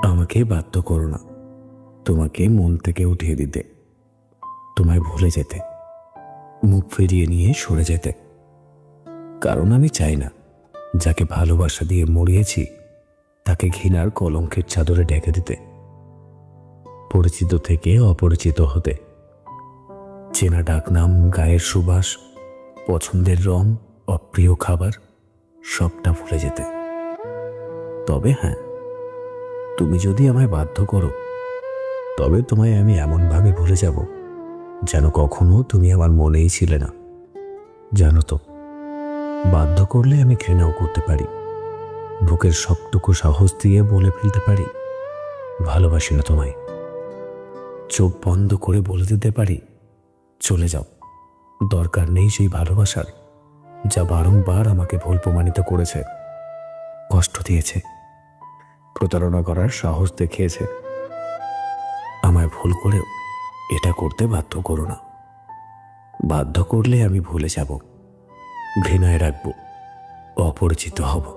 আমাকে বাধ্য করো না তোমাকে মন থেকে উঠিয়ে দিতে, তোমায় ভুলে যেতে, মুখ ফিরিয়ে নিয়ে সরে যেতে। কারণ আমি চাই না যাকে ভালোবাসা দিয়ে মরিয়েছি তাকে ঘৃণার কলঙ্কের চাদরে ঢেকে দিতে। পরিচিত থেকে অপরিচিত হতে, চেনা ডাকনাম, গায়ের সুবাস, পছন্দের রং, অপ্রিয় খাবার সবটা ভুলে যেতে। তবে হ্যাঁ, তুমি যদি আমায় বাধ্য করো তবে তোমায় আমি এমনভাবে ভুলে যাব যেন কখনো তুমি আমার মনেই ছিলে না। জানো তো, বাধ্য করলে আমি ঘৃণাও করতে পারি, বুকের সবটুকু সাহস দিয়ে বলে ফেলতে পারি ভালোবাসি না তোমায়। চোখ বন্ধ করে বলে দিতে পারি চলে যাও, দরকার নেই সেই ভালোবাসার যা বারংবার আমাকে ভুল প্রমাণিত করেছে, কষ্ট দিয়েছে, প্রতারণা করার সাহস দেখিয়েছে। আমায় ভুল করেও এটা করতে বাধ্য করো না। বাধ্য করলে আমি ভুলে যাব, ঘৃণায় রাখবো, অপরিচিত হব।